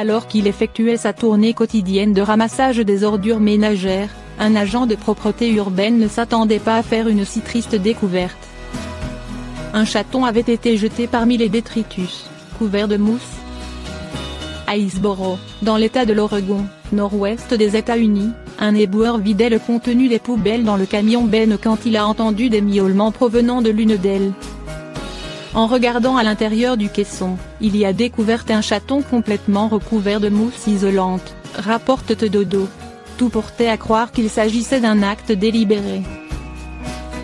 Alors qu'il effectuait sa tournée quotidienne de ramassage des ordures ménagères, un agent de propreté urbaine ne s'attendait pas à faire une si triste découverte. Un chaton avait été jeté parmi les détritus, couvert de mousse. À Hillsboro, dans l'État de l'Oregon, nord-ouest des États-Unis, un éboueur vidait le contenu des poubelles dans le camion benne quand il a entendu des miaulements provenant de l'une d'elles. En regardant à l'intérieur du caisson, il y a découvert un chaton complètement recouvert de mousse isolante, rapporte Dodo. Tout portait à croire qu'il s'agissait d'un acte délibéré.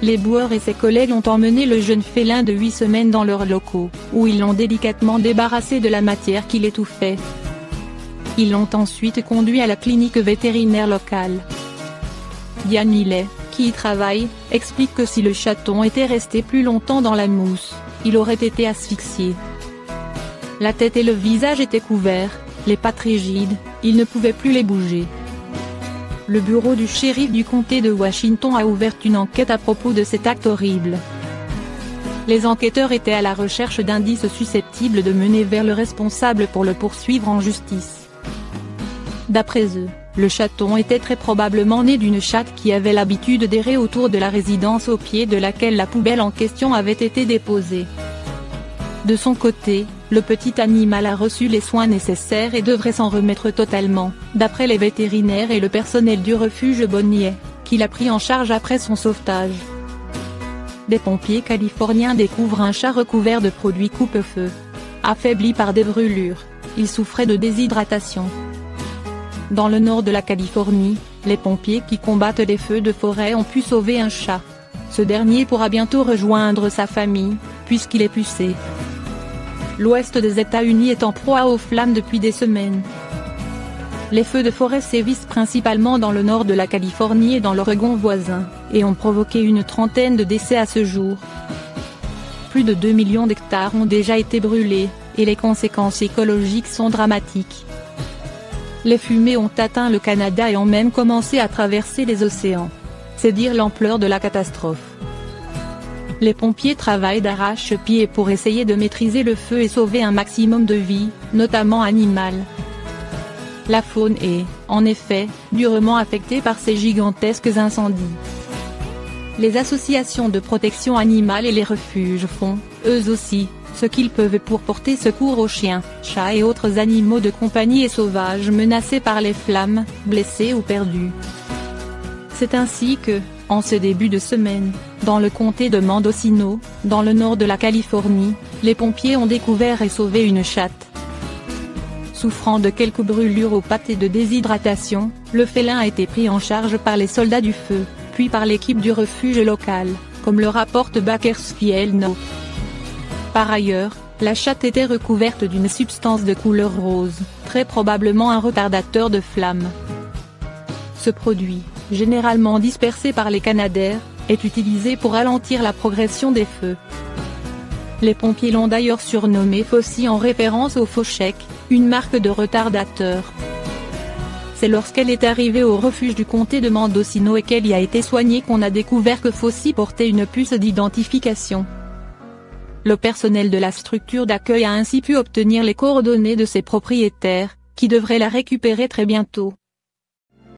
L'éboueur et ses collègues ont emmené le jeune félin de 8 semaines dans leurs locaux, où ils l'ont délicatement débarrassé de la matière qui l'étouffait. Ils l'ont ensuite conduit à la clinique vétérinaire locale. Diane Millet, qui y travaille, explique que si le chaton était resté plus longtemps dans la mousse, il aurait été asphyxié. La tête et le visage étaient couverts, les pattes rigides, il ne pouvait plus les bouger. Le bureau du shérif du comté de Washington a ouvert une enquête à propos de cet acte horrible. Les enquêteurs étaient à la recherche d'indices susceptibles de mener vers le responsable pour le poursuivre en justice. D'après eux, le chaton était très probablement né d'une chatte qui avait l'habitude d'errer autour de la résidence au pied de laquelle la poubelle en question avait été déposée. De son côté, le petit animal a reçu les soins nécessaires et devrait s'en remettre totalement, d'après les vétérinaires et le personnel du refuge Bonnier, qui l'a pris en charge après son sauvetage. Des pompiers californiens découvrent un chat recouvert de produits coupe-feu. Affaibli par des brûlures, il souffrait de déshydratation. Dans le nord de la Californie, les pompiers qui combattent les feux de forêt ont pu sauver un chat. Ce dernier pourra bientôt rejoindre sa famille, puisqu'il est pucé. L'ouest des États-Unis est en proie aux flammes depuis des semaines. Les feux de forêt sévissent principalement dans le nord de la Californie et dans l'Oregon voisin, et ont provoqué une trentaine de décès à ce jour. Plus de 2 millions d'hectares ont déjà été brûlés, et les conséquences écologiques sont dramatiques. Les fumées ont atteint le Canada et ont même commencé à traverser les océans. C'est dire l'ampleur de la catastrophe. Les pompiers travaillent d'arrache-pied pour essayer de maîtriser le feu et sauver un maximum de vies, notamment animales. La faune est, en effet, durement affectée par ces gigantesques incendies. Les associations de protection animale et les refuges font, eux aussi, ce qu'ils peuvent pour porter secours aux chiens, chats et autres animaux de compagnie et sauvages menacés par les flammes, blessés ou perdus. C'est ainsi que, en ce début de semaine, dans le comté de Mendocino, dans le nord de la Californie, les pompiers ont découvert et sauvé une chatte. Souffrant de quelques brûlures aux pattes et de déshydratation, le félin a été pris en charge par les soldats du feu, puis par l'équipe du refuge local, comme le rapporte Bakersfield Now. Par ailleurs, la chatte était recouverte d'une substance de couleur rose, très probablement un retardateur de flamme. Ce produit, généralement dispersé par les Canadair, est utilisé pour ralentir la progression des feux. Les pompiers l'ont d'ailleurs surnommé Fossi en référence au Foshek, une marque de retardateur. C'est lorsqu'elle est arrivée au refuge du comté de Mendocino et qu'elle y a été soignée qu'on a découvert que Fossi portait une puce d'identification. Le personnel de la structure d'accueil a ainsi pu obtenir les coordonnées de ses propriétaires, qui devraient la récupérer très bientôt.